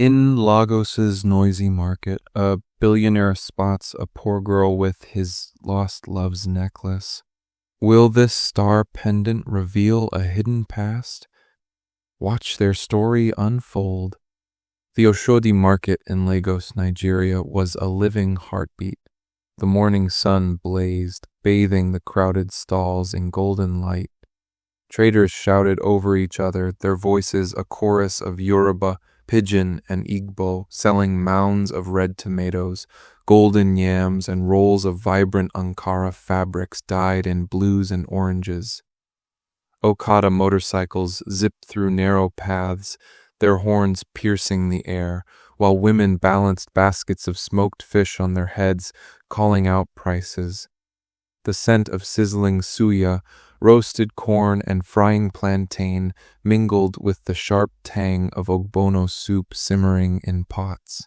In Lagos's noisy market, a billionaire spots a poor girl with his lost love's necklace. Will this star pendant reveal a hidden past? Watch their story unfold. The Oshodi market in Lagos, Nigeria, was a living heartbeat. The morning sun blazed, bathing the crowded stalls in golden light. Traders shouted over each other, their voices a chorus of Yoruba, Pidgin, and Igbo, selling mounds of red tomatoes, golden yams, and rolls of vibrant Ankara fabrics dyed in blues and oranges. Okada motorcycles zipped through narrow paths, their horns piercing the air, while women balanced baskets of smoked fish on their heads, calling out prices. The scent of sizzling suya, roasted corn, and frying plantain mingled with the sharp tang of ogbono soup simmering in pots.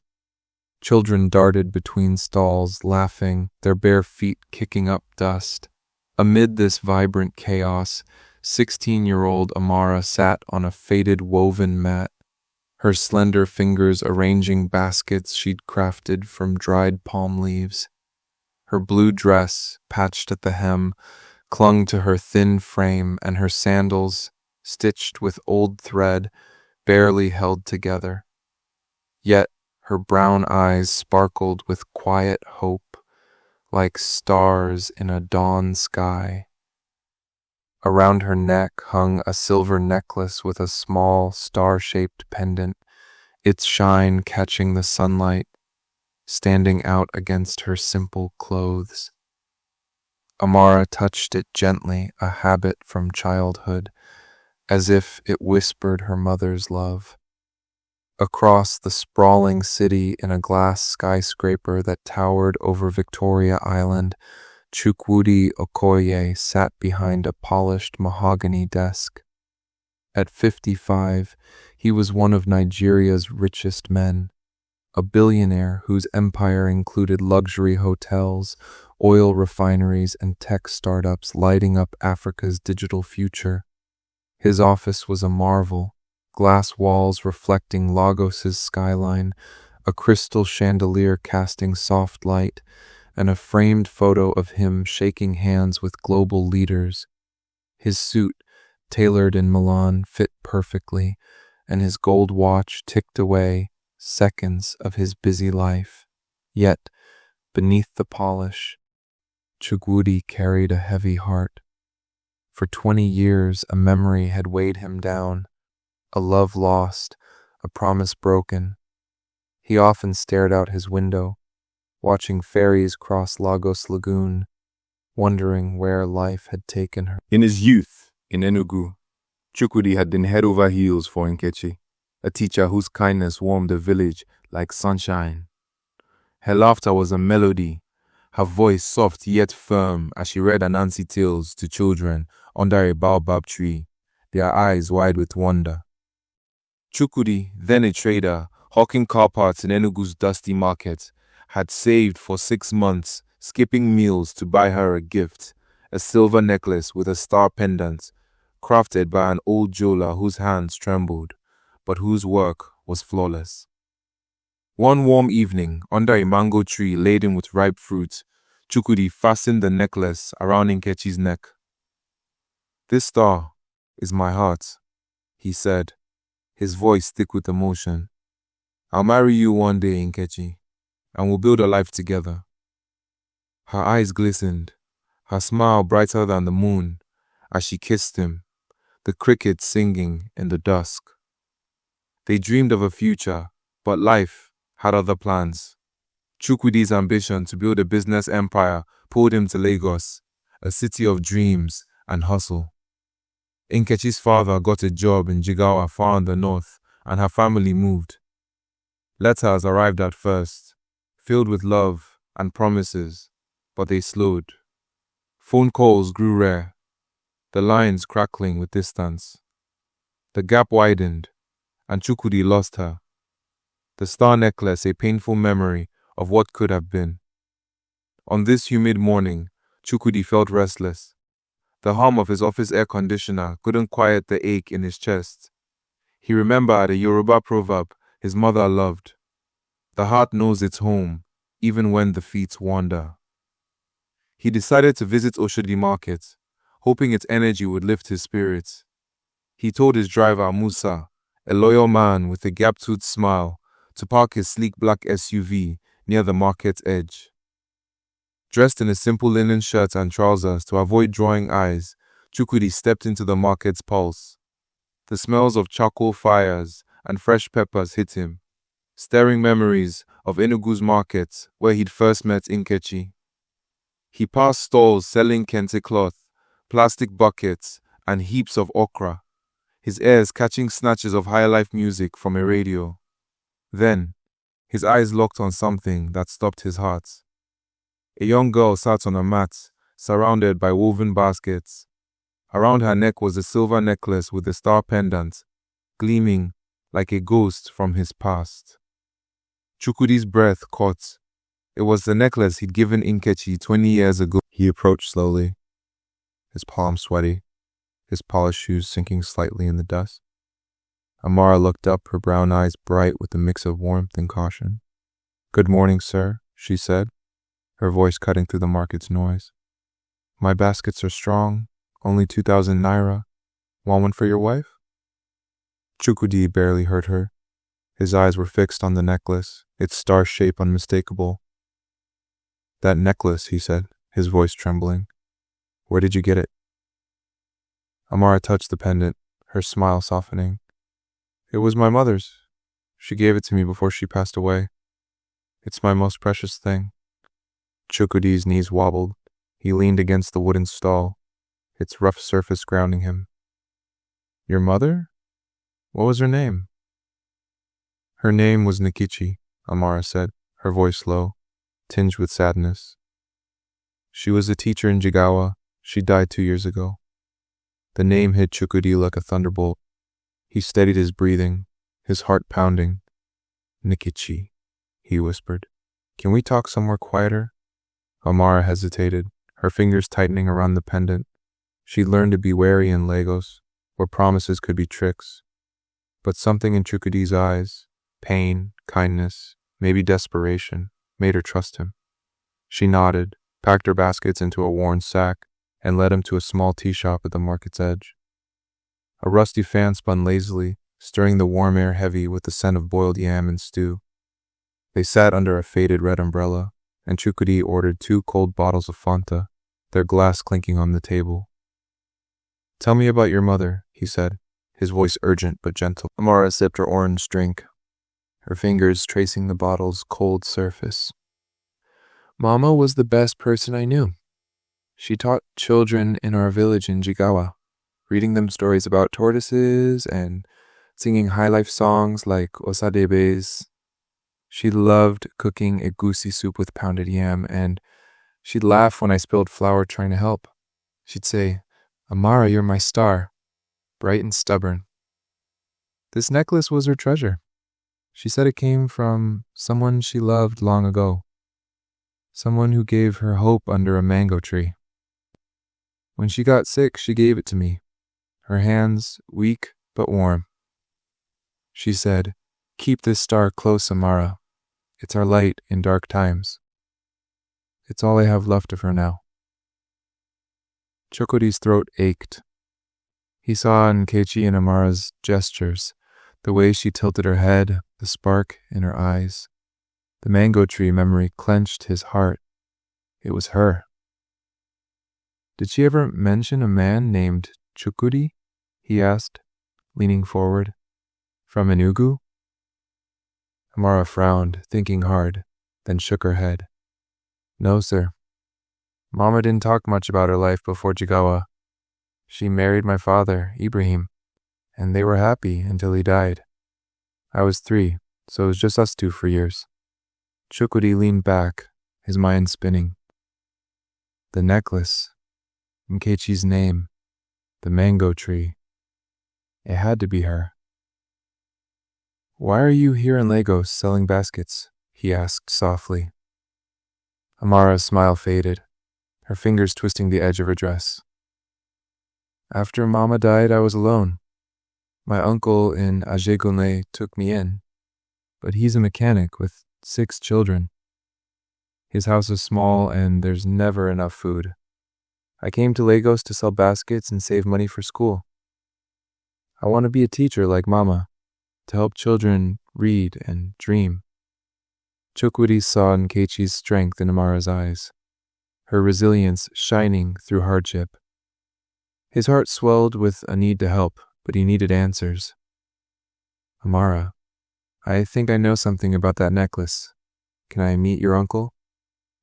Children darted between stalls, laughing, their bare feet kicking up dust. Amid this vibrant chaos, 16-year-old Amara sat on a faded woven mat, her slender fingers arranging baskets she'd crafted from dried palm leaves. Her blue dress, patched at the hem, clung to her thin frame, and her sandals, stitched with old thread, barely held together. Yet her brown eyes sparkled with quiet hope, like stars in a dawn sky. Around her neck hung a silver necklace with a small, star-shaped pendant, its shine catching the sunlight, standing out against her simple clothes. Amara touched it gently, a habit from childhood, as if it whispered her mother's love. Across the sprawling city in a glass skyscraper that towered over Victoria Island, Chukwudi Okoye sat behind a polished mahogany desk. At 55, he was one of Nigeria's richest men, a billionaire whose empire included luxury hotels, oil refineries, and tech startups lighting up Africa's digital future. His office was a marvel, glass walls reflecting Lagos's skyline, a crystal chandelier casting soft light, and a framed photo of him shaking hands with global leaders. His suit, tailored in Milan, fit perfectly, and his gold watch ticked away seconds of his busy life. Yet, beneath the polish, Chukwudi carried a heavy heart. For 20 years, a memory had weighed him down, a love lost, a promise broken. He often stared out his window, watching ferries cross Lagos Lagoon, wondering where life had taken her. In his youth, in Enugu, Chukwudi had been head over heels for Nkechi, a teacher whose kindness warmed the village like sunshine. Her laughter was a melody, her voice soft yet firm as she read Anansi tales to children under a baobab tree, their eyes wide with wonder. Chukwudi, then a trader, hawking car parts in Enugu's dusty market, had saved for 6 months, skipping meals to buy her a gift, a silver necklace with a star pendant, crafted by an old jeweler whose hands trembled, but whose work was flawless. One warm evening, under a mango tree laden with ripe fruit, Chukwudi fastened the necklace around Nkechi's neck. "This star is my heart," he said, his voice thick with emotion. "I'll marry you one day, Nkechi, and we'll build a life together." Her eyes glistened, her smile brighter than the moon, as she kissed him, the crickets singing in the dusk. They dreamed of a future, but life had other plans. Chukwudi's ambition to build a business empire pulled him to Lagos, a city of dreams and hustle. Nkechi's father got a job in Jigawa far in the north, and her family moved. Letters arrived at first, filled with love and promises, but they slowed. Phone calls grew rare, the lines crackling with distance. The gap widened, and Chukwudi lost her. The star necklace a painful memory of what could have been. On this humid morning, Chukwudi felt restless. The hum of his office air conditioner couldn't quiet the ache in his chest. He remembered a Yoruba proverb his mother loved. The heart knows its home, even when the feet wander. He decided to visit Oshodi market, hoping its energy would lift his spirits. He told his driver, Musa, a loyal man with a gap-toothed smile, to park his sleek black SUV near the market's edge. Dressed in a simple linen shirt and trousers to avoid drawing eyes, Chukwudi stepped into the market's pulse. The smells of charcoal fires and fresh peppers hit him, stirring memories of Enugu's market where he'd first met Nkechi. He passed stalls selling kente cloth, plastic buckets, and heaps of okra, his ears catching snatches of highlife music from a radio. Then, his eyes locked on something that stopped his heart. A young girl sat on a mat, surrounded by woven baskets. Around her neck was a silver necklace with a star pendant, gleaming like a ghost from his past. Chukwudi's breath caught. It was the necklace he'd given Nkechi 20 years ago. He approached slowly, his palms sweaty, his polished shoes sinking slightly in the dust. Amara looked up, her brown eyes bright with a mix of warmth and caution. "Good morning, sir," she said, her voice cutting through the market's noise. "My baskets are strong, only 2,000 naira. Want one for your wife?" Chukwudi barely heard her. His eyes were fixed on the necklace, its star shape unmistakable. "That necklace," he said, his voice trembling. "Where did you get it?" Amara touched the pendant, her smile softening. "It was my mother's. She gave it to me before she passed away. It's my most precious thing." Chukwudi's knees wobbled. He leaned against the wooden stall, its rough surface grounding him. "Your mother? What was her name?" "Her name was Nkechi," Amara said, her voice low, tinged with sadness. "She was a teacher in Jigawa. She died 2 years ago." The name hit Chukwudi like a thunderbolt. He steadied his breathing, his heart pounding. "Nkechi," he whispered. "Can we talk somewhere quieter?" Amara hesitated, her fingers tightening around the pendant. She'd learned to be wary in Lagos, where promises could be tricks. But something in Chukwudi's eyes, pain, kindness, maybe desperation, made her trust him. She nodded, packed her baskets into a worn sack, and led him to a small tea shop at the market's edge. A rusty fan spun lazily, stirring the warm air heavy with the scent of boiled yam and stew. They sat under a faded red umbrella, and Chukwudi ordered 2 cold bottles of Fanta, their glass clinking on the table. "Tell me about your mother," he said, his voice urgent but gentle. Amara sipped her orange drink, her fingers tracing the bottle's cold surface. "Mama was the best person I knew. She taught children in our village in Jigawa, reading them stories about tortoises and singing highlife songs like Osadebe's. She loved cooking egusi soup with pounded yam, and she'd laugh when I spilled flour trying to help. She'd say, 'Amara, you're my star,' bright and stubborn." This necklace was her treasure. She said it came from someone she loved long ago, someone who gave her hope under a mango tree. When she got sick, she gave it to me, her hands weak but warm. She said, "Keep this star close, Amara. It's our light in dark times." It's all I have left of her now. Chukwudi's throat ached. He saw Nkechi and Amara's gestures, the way she tilted her head, the spark in her eyes. The mango tree memory clenched his heart. It was her. "Did she ever mention a man named Chukwudi?" he asked, leaning forward. "From Enugu?" Amara frowned, thinking hard, then shook her head. "No, sir. Mama didn't talk much about her life before Jigawa. She married my father, Ibrahim, and they were happy until he died. I was 3, so it was just us 2 for years." Chukwudi leaned back, his mind spinning. The necklace, Nkechi's name, the mango tree. It had to be her. "Why are you here in Lagos selling baskets?" he asked softly. Amara's smile faded, her fingers twisting the edge of her dress. "After Mama died, I was alone. My uncle in Ajegunle took me in. but he's a mechanic with 6 children. His house is small and there's never enough food. I came to Lagos to sell baskets and save money for school. I want to be a teacher like Mama, to help children read and dream. Chukwudi saw Nkechi's strength in Amara's eyes, her resilience shining through hardship. His heart swelled with a need to help, but he needed answers. Amara, I think I know something about that necklace. Can I meet your uncle?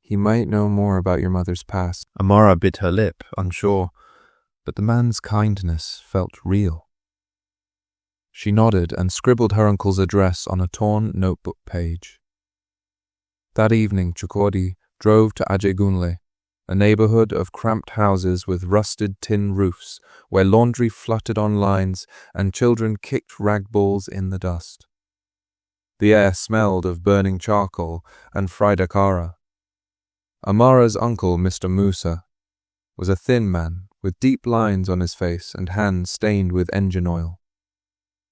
He might know more about your mother's past. Amara bit her lip, Unsure, but the man's kindness felt real. She nodded and scribbled her uncle's address on a torn notebook page. That evening, Chukwudi drove to Ajegunle, a neighborhood of cramped houses with rusted tin roofs, where laundry fluttered on lines and children kicked rag balls in the dust. The air smelled of burning charcoal and fried akara. Amara's uncle, Mr. Musa, was a thin man with deep lines on his face and hands stained with engine oil.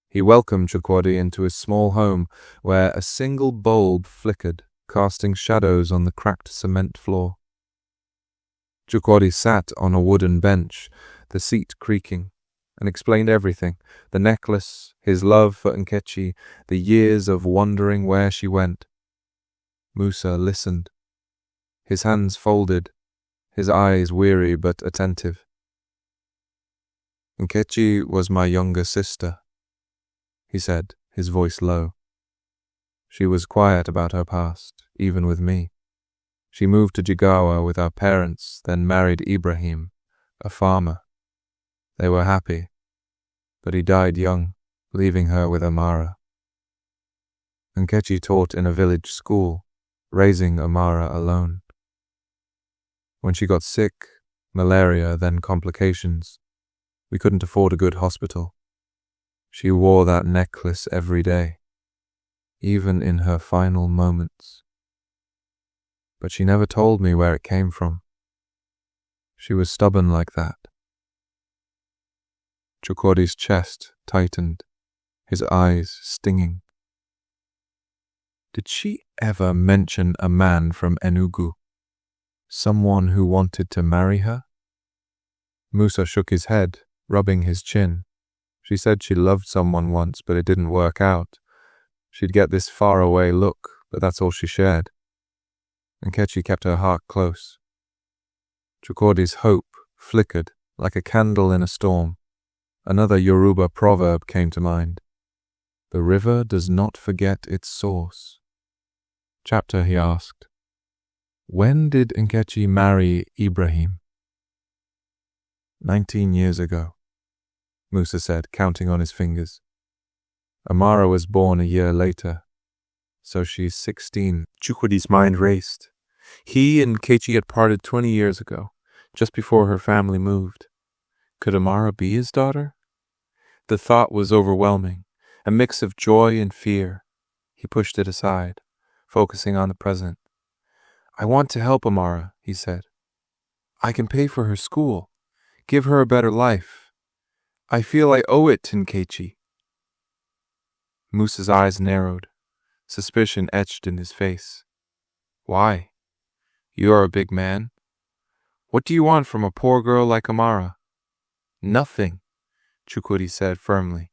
He welcomed Chukwudi into his small home where a single bulb flickered, casting shadows on the cracked cement floor. Chukwudi sat on a wooden bench, the seat creaking, and explained everything: the necklace, his love for Nkechi, the years of wondering where she went. Musa listened, his hands folded, his eyes weary but attentive. Nkechi was my younger sister, he said, his voice low. She was quiet about her past, even with me. She moved to Jigawa with our parents, then married Ibrahim, a farmer. They were happy, but he died young, leaving her with Amara. Nkechi taught in a village school, raising Amara alone. When she got sick, malaria, then complications, we couldn't afford a good hospital. She wore that necklace every day, even in her final moments. But she never told me where it came from. She was stubborn like that. Chukwudi's chest tightened, his eyes stinging. Did she ever mention a man from Enugu? Someone who wanted to marry her? Musa shook his head, rubbing his chin. She said she loved someone once, but it didn't work out. She'd get this faraway look, but that's all she shared. Nkechi kept her heart close. Chukwudi's hope flickered like a candle in a storm. Another Yoruba proverb came to mind. The river does not forget its source. Chapter, he asked. When did Nkechi marry Ibrahim? 19 years ago, Musa said, counting on his fingers. Amara was born a year later, so she's 16. Chukwudi's mind raced. He and Nkechi had parted 20 years ago, just before her family moved. Could Amara be his daughter? The thought was overwhelming, a mix of joy and fear. He pushed it aside, focusing on the present. I want to help Amara, he said. I can pay for her school, give her a better life. I feel I owe it to Nkechi. Musa's eyes narrowed, suspicion etched in his face. Why? You are a big man. What do you want from a poor girl like Amara? Nothing, Chukwudi said firmly.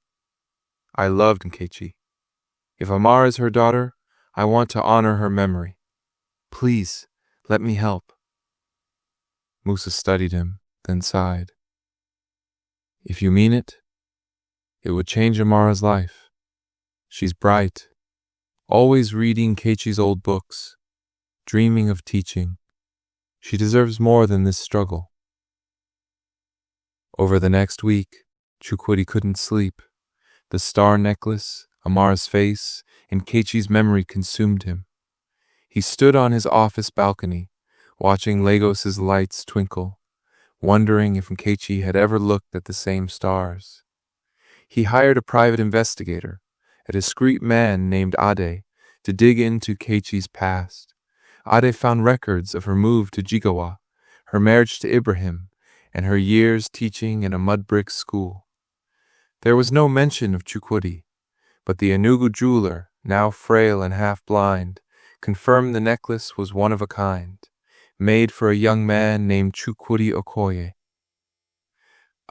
I loved Nkechi. If Amara is her daughter, I want to honor her memory. Please, let me help. Musa studied him, then sighed. If you mean it, it would change Amara's life. She's bright, always reading Nkechi's old books, dreaming of teaching. She deserves more than this struggle. Over the next week, Chukwudi couldn't sleep. The star necklace, Amara's face, and Nkechi's memory consumed him. He stood on his office balcony, watching Lagos's lights twinkle, wondering if Nkechi had ever looked at the same stars. He hired a private investigator, a discreet man named Ade, to dig into Nkechi's past. Ade found records of her move to Jigawa, her marriage to Ibrahim, and her years teaching in a mud-brick school. There was no mention of Chukwudi, but the Enugu jeweler now frail and half-blind, confirmed the necklace was one of a kind, made for a young man named Chukwudi Okoye.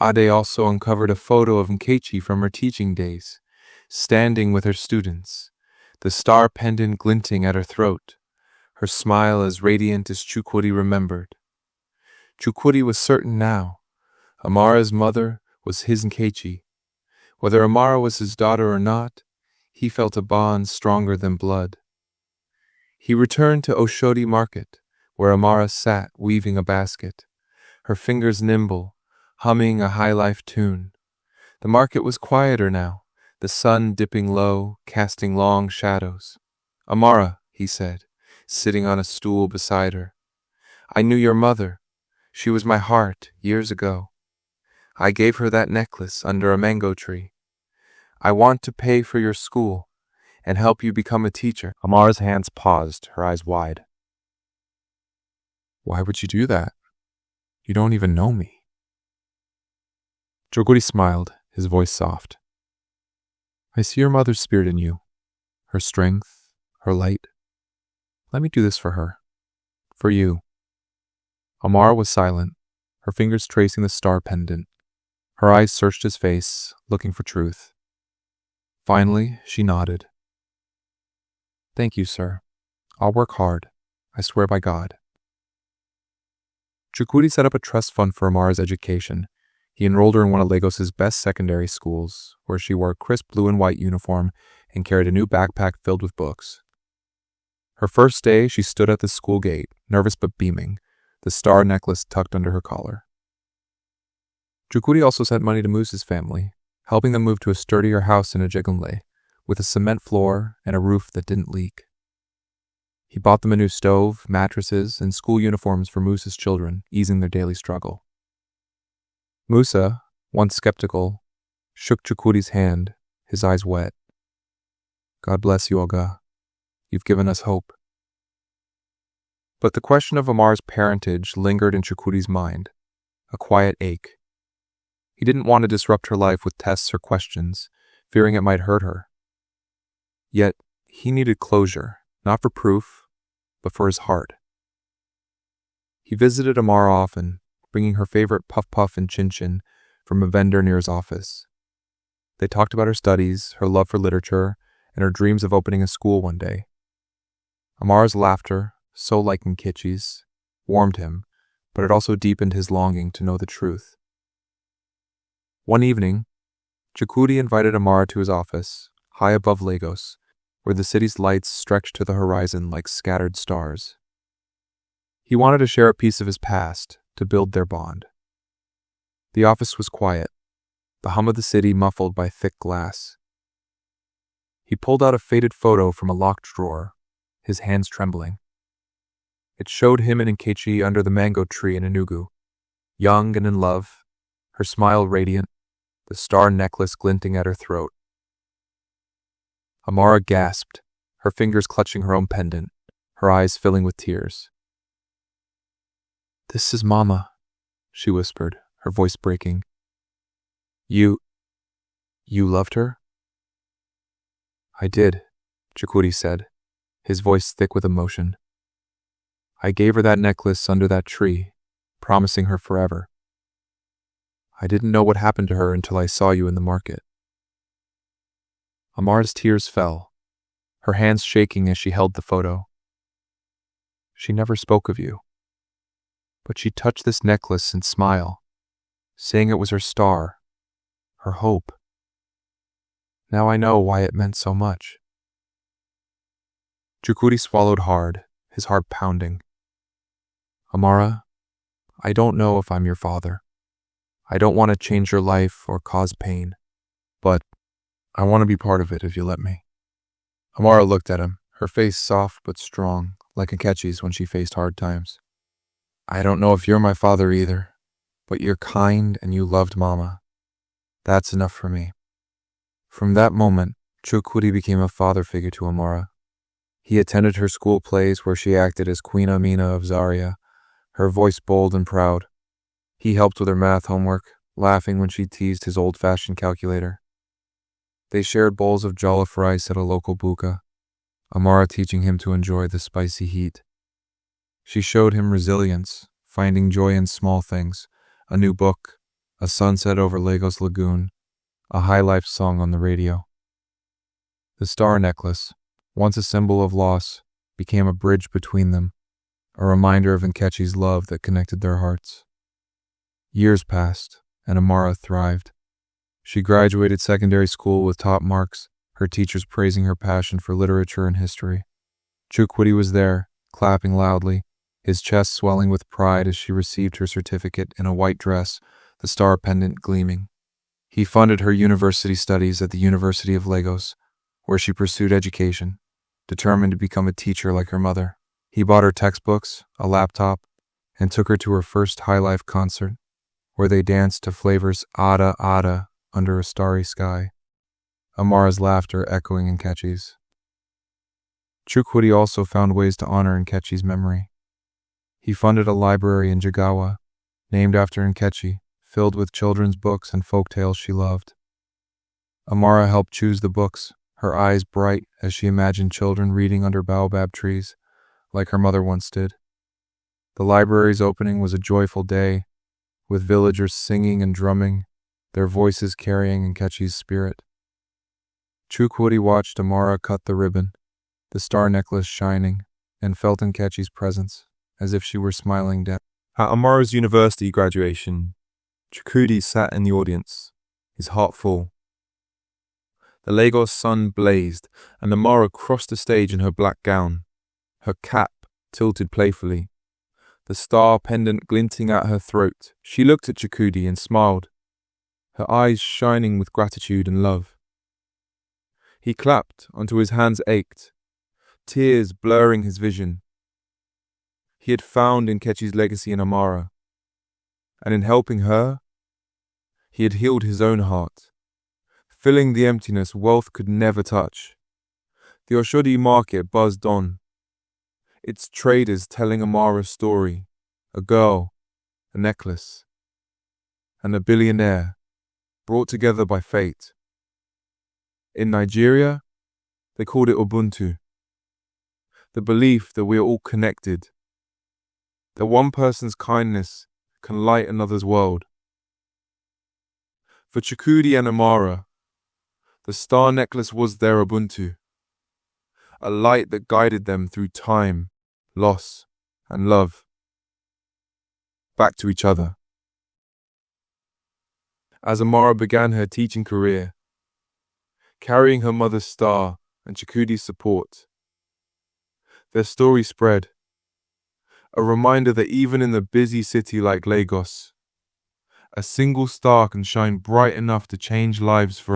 Ade also uncovered a photo of Nkechi from her teaching days, standing with her students, the star pendant glinting at her throat, her smile as radiant as Chukwudi remembered. Chukwudi was certain now. Amara's mother was his Nkechi. Whether Amara was his daughter or not, he felt a bond stronger than blood. He returned to Oshodi market, where Amara sat weaving a basket, her fingers nimble, humming a highlife tune. The market was quieter now, the sun dipping low, casting long shadows. "Amara," he said, sitting on a stool beside her, "I knew your mother. She was my heart years ago. I gave her that necklace under a mango tree. I want to pay for your school and help you become a teacher." Amara's hands paused, her eyes wide. "Why would you do that? You don't even know me." Chukwudi smiled, his voice soft. "I see your mother's spirit in you, her strength, her light. Let me do this for her, for you." Amara was silent, her fingers tracing the star pendant. Her eyes searched his face, looking for truth. Finally, she nodded. "Thank you, sir. I'll work hard. I swear by God." Chukwudi set up a trust fund for Amara's education. He enrolled her in one of Lagos's best secondary schools, where she wore a crisp blue and white uniform and carried a new backpack filled with books. Her first day, she stood at the school gate, nervous but beaming, the star necklace tucked under her collar. Chukwudi also sent money to Musa's family, helping them move to a sturdier house in Ajegunle, with a cement floor and a roof that didn't leak. He bought them a new stove, mattresses, and school uniforms for Musa's children, easing their daily struggle. Musa, once skeptical, shook Chukwudi's hand, his eyes wet. "God bless you, Oga. You've given us hope." But the question of Amar's parentage lingered in Chukwudi's mind, a quiet ache. He didn't want to disrupt her life with tests or questions, fearing it might hurt her. Yet, he needed closure, not for proof, but for his heart. He visited Amara often, bringing her favorite puff-puff and chin-chin from a vendor near his office. They talked about her studies, her love for literature, and her dreams of opening a school one day. Amara's laughter, so like Nkechi's, warmed him, but it also deepened his longing to know the truth. One evening, Chukwudi invited Amara to his office, high above Lagos, where the city's lights stretched to the horizon like scattered stars. He wanted to share a piece of his past, to build their bond. The office was quiet, the hum of the city muffled by thick glass. He pulled out a faded photo from a locked drawer, his hands trembling. It showed him and Nkechi under the mango tree in Enugu, young and in love, her smile radiant, the star necklace glinting at her throat. Amara gasped, her fingers clutching her own pendant, her eyes filling with tears. "This is Mama," she whispered, her voice breaking. You loved her?" "I did," Chukwudi said, his voice thick with emotion. "I gave her that necklace under that tree, promising her forever. I didn't know what happened to her until I saw you in the market." Amara's tears fell, her hands shaking as she held the photo. "She never spoke of you. But she touched this necklace and smiled, saying it was her star, her hope. Now I know why it meant so much." Chukwudi swallowed hard, his heart pounding. "Amara, I don't know if I'm your father. I don't want to change your life or cause pain, but I want to be part of it if you let me." Amara looked at him, her face soft but strong, like Nkechi's when she faced hard times. "I don't know if you're my father either, but you're kind and you loved Mama. That's enough for me." From that moment, Chukwudi became a father figure to Amara. He attended her school plays where she acted as Queen Amina of Zaria, her voice bold and proud. He helped with her math homework, laughing when she teased his old-fashioned calculator. They shared bowls of jollof rice at a local buka, Amara teaching him to enjoy the spicy heat. She showed him resilience, finding joy in small things, a new book, a sunset over Lagos Lagoon, a highlife song on the radio. The star necklace, once a symbol of loss, became a bridge between them, a reminder of Nkechi's love that connected their hearts. Years passed, and Amara thrived. She graduated secondary school with top marks, her teachers praising her passion for literature and history. Chukwudi was there, clapping loudly, his chest swelling with pride as she received her certificate in a white dress, the star pendant gleaming. He funded her university studies at the University of Lagos, where she pursued education, determined to become a teacher like her mother. He bought her textbooks, a laptop, and took her to her first highlife concert, where they danced to flavors Ada Ada under a starry sky, Amara's laughter echoing Nkechi's. Chukwudi also found ways to honor Nkechi's memory. He funded a library in Jigawa, named after Nkechi, filled with children's books and folk tales she loved. Amara helped choose the books, her eyes bright as she imagined children reading under baobab trees, like her mother once did. The library's opening was a joyful day, with villagers singing and drumming, their voices carrying Nkechi's spirit. Chukwudi watched Amara cut the ribbon, the star necklace shining, and felt Nkechi's presence, as if she were smiling down. At Amara's university graduation, Chukwudi sat in the audience, his heart full. The Lagos sun blazed, and Amara crossed the stage in her black gown, her cap tilted playfully, the star pendant glinting at her throat. She looked at Chukwudi and smiled, her eyes shining with gratitude and love. He clapped until his hands ached, tears blurring his vision. He had found Nkechi's legacy in Amara, and in helping her, he had healed his own heart, filling the emptiness wealth could never touch. The Oshodi market buzzed on, its traders telling Amara's story, a girl, a necklace, and a billionaire, brought together by fate. In Nigeria, they called it ubuntu, the belief that we are all connected, that one person's kindness can light another's world. For Chukwudi and Amara, the star necklace was their ubuntu, a light that guided them through time, loss, and love, back to each other. As Amara began her teaching career, carrying her mother's star and Chukwudi's support, their story spread, a reminder that even in the busy city like Lagos, a single star can shine bright enough to change lives forever.